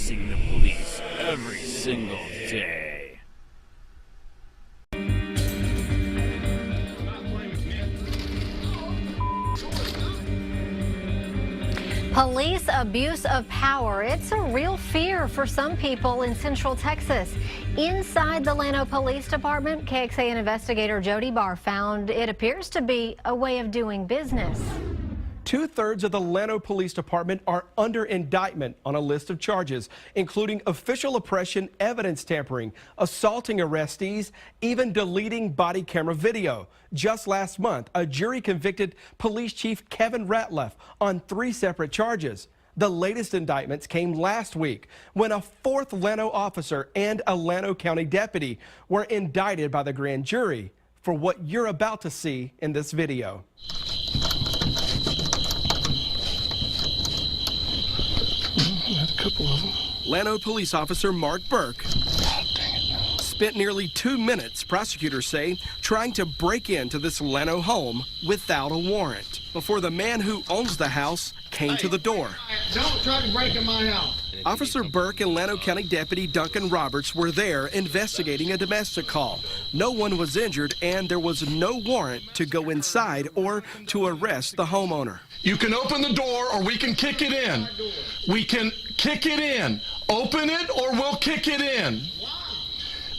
facing the police every single day. Police abuse of power. It's a real fear for some people in Central Texas. Inside the Llano Police Department, KXAN investigator Jody Barr found it appears to be a way of doing business. 2/3 of the Llano Police Department are under indictment on a list of charges, including official oppression, evidence tampering, assaulting arrestees, even deleting body camera video. Just last month, a jury convicted Police Chief Kevin Ratliff on 3 separate charges. The latest indictments came last week when a 4th Llano officer and a Llano County deputy were indicted by the grand jury for what you're about to see in this video. Had a couple of them. Llano police officer Mark Burke spent nearly 2 minutes, prosecutors say, trying to break into this Llano home without a warrant before the man who owns the house came to the door. Don't try to break in my house. Officer Burke and Llano County Deputy Duncan Roberts were there investigating a domestic call. No one was injured and there was no warrant to go inside or to arrest the homeowner. You can open the door or we can kick it in. We can kick it in. Open it or we'll kick it in.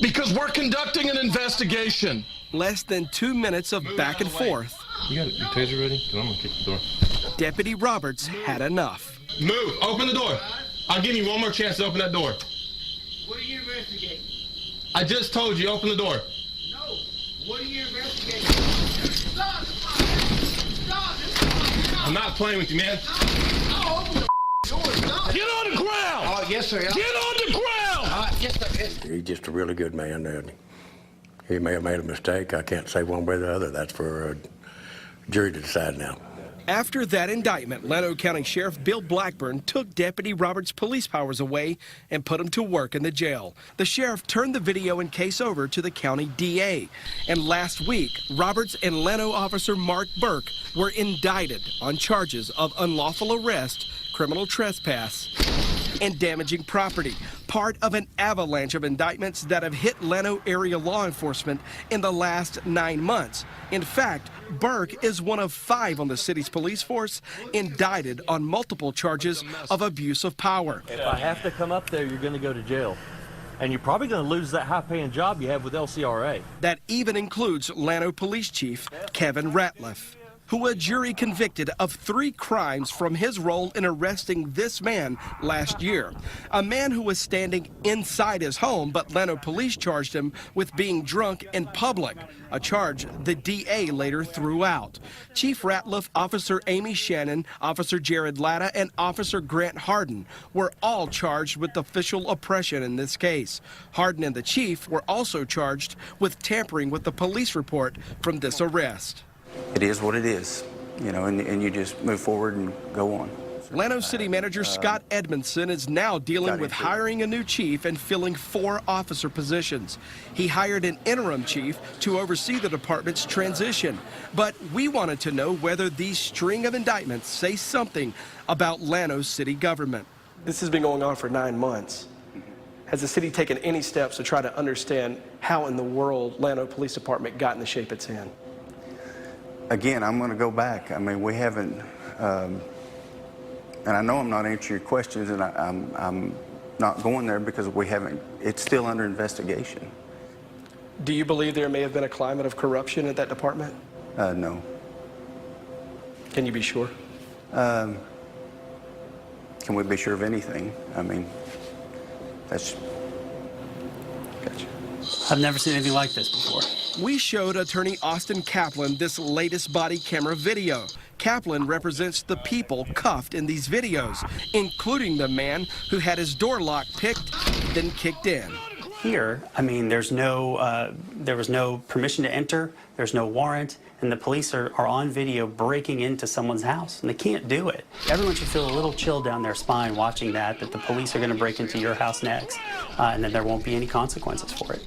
Because we're conducting an investigation. Less than 2 minutes of back and forth. You got your taser ready? 'Cause I'm gonna kick the door. Deputy Roberts had enough. Move, open the door. I'll give you one more chance to open that door. What are you investigating? I just told you, open the door. No. What are you investigating? Stop! Stop! I'm not playing with you, man. I'll open the door. Stop! Get on the ground! Oh, yes, sir. Get on the ground! Yes, sir. Yes, sir. He's just a really good man, and he may have made a mistake. I can't say one way or the other. That's for a jury to decide now. After that indictment, Llano County Sheriff Bill Blackburn took Deputy Roberts' police powers away and put him to work in the jail. The sheriff turned the video and case over to the county DA. And last week, Roberts and Llano officer Mark Burke were indicted on charges of unlawful arrest, criminal trespass, and damaging property, part of an avalanche of indictments that have hit Llano area law enforcement in the last 9 months. In fact, Burke is one of 5 on the city's police force indicted on multiple charges of abuse of power. If I have to come up there, you're going to go to jail. And you're probably going to lose that high-paying job you have with LCRA. That even includes Llano Police Chief Kevin Ratliff, who a jury convicted of 3 crimes from his role in arresting this man last year. A man who was standing inside his home, but Llano police charged him with being drunk in public, a charge the DA later threw out. Chief Ratliff, Officer Amy Shannon, Officer Jared Latta, and Officer Grant Harden were all charged with official oppression in this case. Harden and the chief were also charged with tampering with the police report from this arrest. It is what it is, you know, and you just move forward and go on. Llano City Manager Scott Edmondson is now dealing with hiring a new chief and filling 4 officer positions. He hired an interim chief to oversee the department's transition. But we wanted to know whether these string of indictments say something about Llano's city government. This has been going on for 9 months. Has the city taken any steps to try to understand how in the world Llano Police Department got in the shape it's in? Again, I'm going to go back. I mean, we haven't, and I know I'm not answering your questions, and I'm not going there because we haven't, it's still under investigation. Do you believe there may have been a climate of corruption at that department? No. Can you be sure? Can we be sure of anything? I mean, that's, gotcha. I've never seen anything like this before. We showed attorney Austin Kaplan this latest body camera video. Kaplan represents the people cuffed in these videos, including the man who had his door lock picked, then kicked in. Here, I mean, there was no permission to enter, there's no warrant, and the police are on video breaking into someone's house, and they can't do it. Everyone should feel a little chill down their spine watching that the police are going to break into your house next, and then there won't be any consequences for it.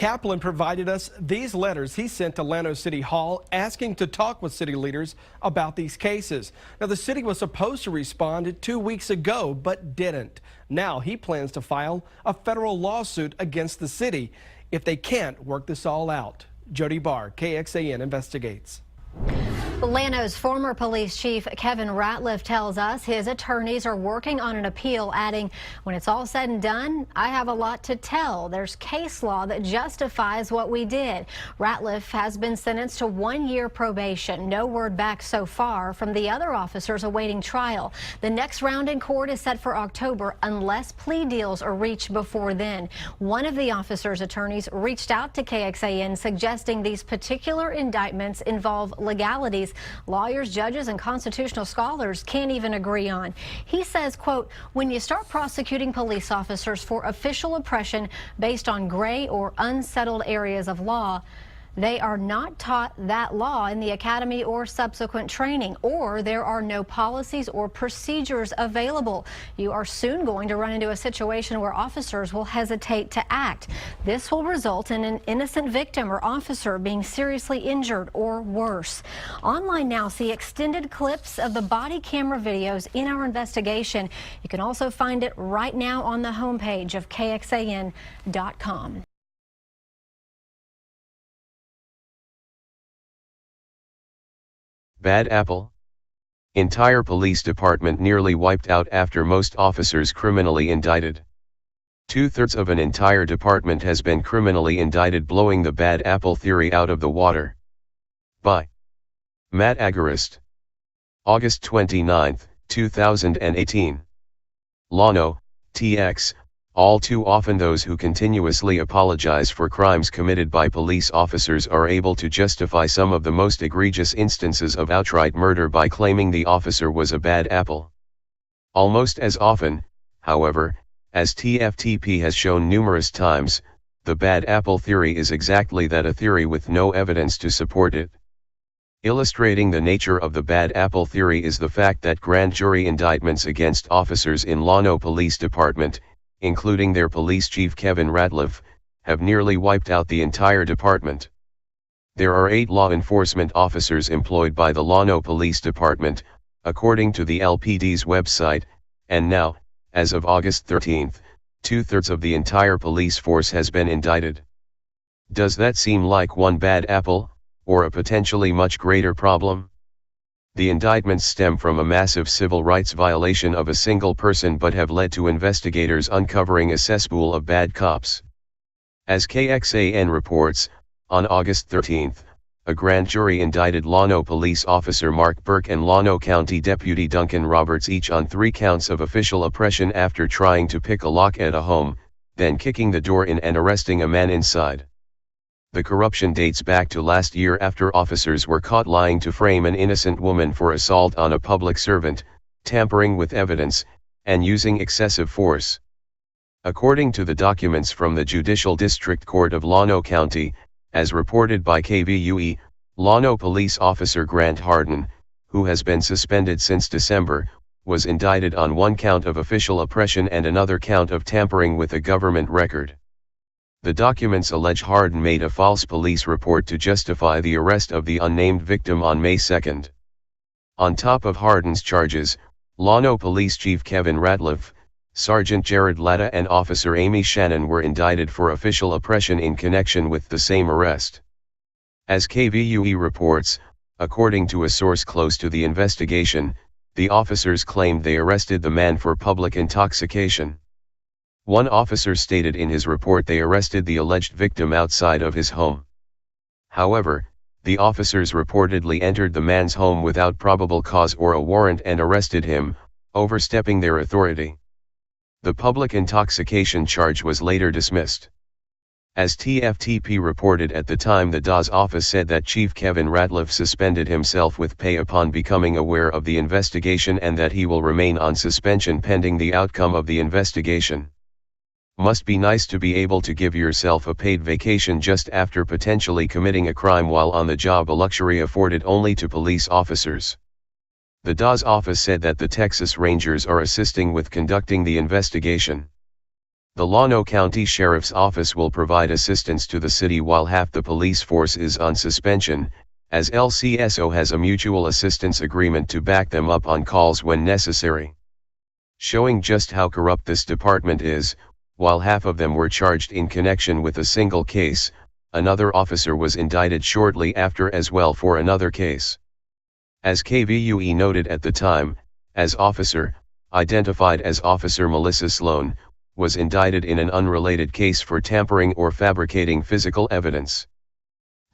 Kaplan provided us these letters he sent to Llano City Hall asking to talk with city leaders about these cases. Now, the city was supposed to respond 2 weeks ago, but didn't. Now he plans to file a federal lawsuit against the city if they can't work this all out. Jody Barr, KXAN Investigates. Llano's former police chief Kevin Ratliff tells us his attorneys are working on an appeal, adding, when it's all said and done, I have a lot to tell. There's case law that justifies what we did. Ratliff has been sentenced to 1 year probation. No word back so far from the other officers awaiting trial. The next round in court is set for October unless plea deals are reached before then. One of the officers' attorneys reached out to KXAN suggesting these particular indictments involve legalities lawyers, judges, and constitutional scholars can't even agree on. He says, quote, when you start prosecuting police officers for official oppression based on gray or unsettled areas of law, they are not taught that law in the academy or subsequent training, or there are no policies or procedures available. You are soon going to run into a situation where officers will hesitate to act. This will result in an innocent victim or officer being seriously injured or worse. Online now, see extended clips of the body camera videos in our investigation. You can also find it right now on the homepage of KXAN.com. Bad apple? Entire police department nearly wiped out after most officers criminally indicted. 2/3 of an entire department has been criminally indicted, blowing the bad apple theory out of the water. By Matt Agarist. August 29, 2018. Llano, TX. All too often those who continuously apologize for crimes committed by police officers are able to justify some of the most egregious instances of outright murder by claiming the officer was a bad apple. Almost as often, however, as TFTP has shown numerous times, the bad apple theory is exactly that, a theory with no evidence to support it. Illustrating the nature of the bad apple theory is the fact that grand jury indictments against officers in Llano Police Department, including their police chief Kevin Ratliff, have nearly wiped out the entire department. There are 8 law enforcement officers employed by the Llano Police Department, according to the LPD's website, and now, as of August 13, 2/3 of the entire police force has been indicted. Does that seem like one bad apple, or a potentially much greater problem? The indictments stem from a massive civil rights violation of a single person but have led to investigators uncovering a cesspool of bad cops. As KXAN reports, on August 13, a grand jury indicted Llano police officer Mark Burke and Llano County Deputy Duncan Roberts each on 3 counts of official oppression after trying to pick a lock at a home, then kicking the door in and arresting a man inside. The corruption dates back to last year after officers were caught lying to frame an innocent woman for assault on a public servant, tampering with evidence, and using excessive force. According to the documents from the Judicial District Court of Llano County, as reported by KVUE, Llano police officer Grant Harden, who has been suspended since December, was indicted on 1 count of official oppression and another count of tampering with a government record. The documents allege Harden made a false police report to justify the arrest of the unnamed victim on May 2. On top of Harden's charges, Llano Police Chief Kevin Ratliff, Sergeant Jared Latta and Officer Amy Shannon were indicted for official oppression in connection with the same arrest. As KVUE reports, according to a source close to the investigation, the officers claimed they arrested the man for public intoxication. One officer stated in his report they arrested the alleged victim outside of his home. However, the officers reportedly entered the man's home without probable cause or a warrant and arrested him, overstepping their authority. The public intoxication charge was later dismissed. As TFTP reported at the time, the DA's office said that Chief Kevin Ratliff suspended himself with pay upon becoming aware of the investigation and that he will remain on suspension pending the outcome of the investigation. Must be nice to be able to give yourself a paid vacation just after potentially committing a crime while on the job, a luxury afforded only to police officers. The DA's office said that the Texas Rangers are assisting with conducting the investigation. The Llano County Sheriff's Office will provide assistance to the city while half the police force is on suspension, as LCSO has a mutual assistance agreement to back them up on calls when necessary. Showing just how corrupt this department is, while half of them were charged in connection with a single case, another officer was indicted shortly after as well for another case. As KVUE noted at the time, as officer, identified as Officer Melissa Sloan, was indicted in an unrelated case for tampering or fabricating physical evidence.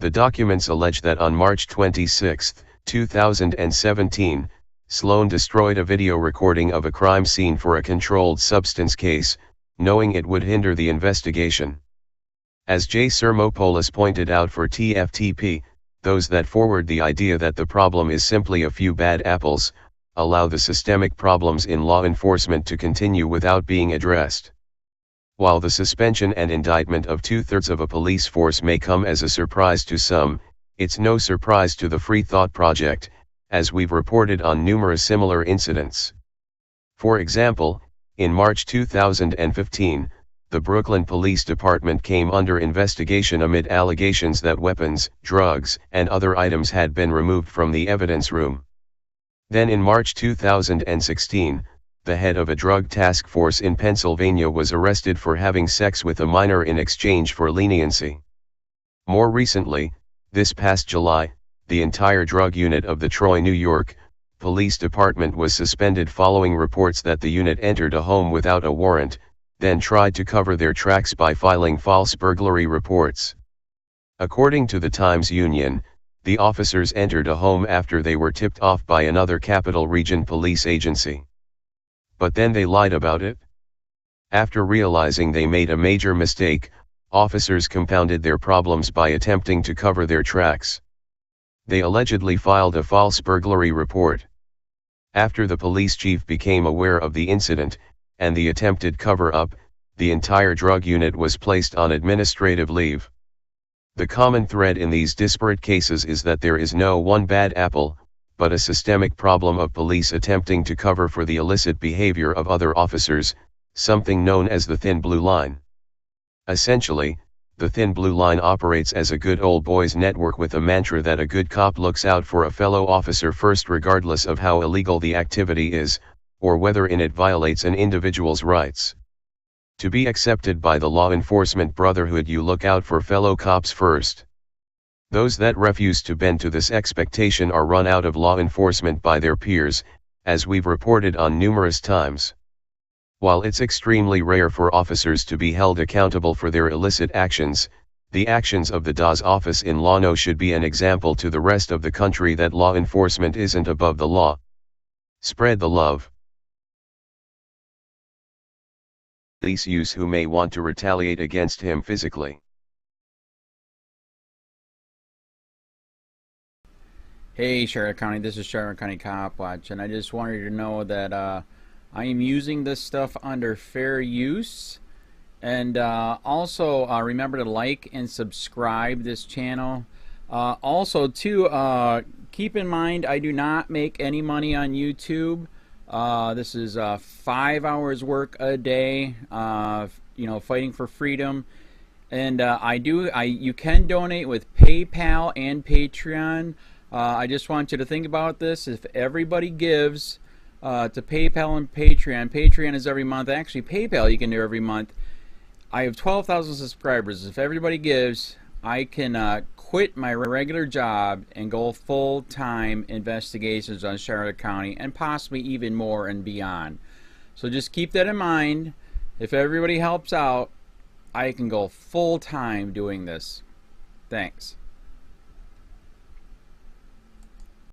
The documents allege that on March 26, 2017, Sloan destroyed a video recording of a crime scene for a controlled substance case, knowing it would hinder the investigation. As J. Sermopoulos pointed out for TFTP, those that forward the idea that the problem is simply a few bad apples, allow the systemic problems in law enforcement to continue without being addressed. While the suspension and indictment of 2/3 of a police force may come as a surprise to some, it's no surprise to the Free Thought Project, as we've reported on numerous similar incidents. For example, in March 2015, the Brooklyn Police Department came under investigation amid allegations that weapons, drugs, and other items had been removed from the evidence room. Then in March 2016, the head of a drug task force in Pennsylvania was arrested for having sex with a minor in exchange for leniency. More recently, this past July, the entire drug unit of the Troy, New York, Police Department was suspended following reports that the unit entered a home without a warrant, then tried to cover their tracks by filing false burglary reports. According to the Times-Union, the officers entered a home after they were tipped off by another Capital Region police agency. But then they lied about it. After realizing they made a major mistake, officers compounded their problems by attempting to cover their tracks. They allegedly filed a false burglary report. After the police chief became aware of the incident, and the attempted cover-up, the entire drug unit was placed on administrative leave. The common thread in these disparate cases is that there is no one bad apple, but a systemic problem of police attempting to cover for the illicit behavior of other officers, something known as the thin blue line. Essentially, the thin blue line operates as a good old boys network with a mantra that a good cop looks out for a fellow officer first regardless of how illegal the activity is, or whether it violates an individual's rights. To be accepted by the law enforcement brotherhood, you look out for fellow cops first. Those that refuse to bend to this expectation are run out of law enforcement by their peers, as we've reported on numerous times. While it's extremely rare for officers to be held accountable for their illicit actions, the actions of the DA's office in Llano should be an example to the rest of the country that law enforcement isn't above the law. Spread the love. Police use who may want to retaliate against him physically. Hey Charlotte County, this is Charlotte County COPWATCH, and I just wanted you to know that I am using this stuff under fair use. And also remember to like and subscribe this channel. Also too, keep in mind I do not make any money on YouTube. This is 5 hours work a day, you know, fighting for freedom. And you can donate with PayPal and Patreon. I just want you to think about this. If everybody gives to PayPal and Patreon, Patreon is every month. Actually, PayPal you can do every month. I have 12,000 subscribers. If everybody gives, I can quit my regular job and go full-time investigations on Charlotte County and possibly even more and beyond. So just keep that in mind. If everybody helps out, I can go full-time doing this. Thanks.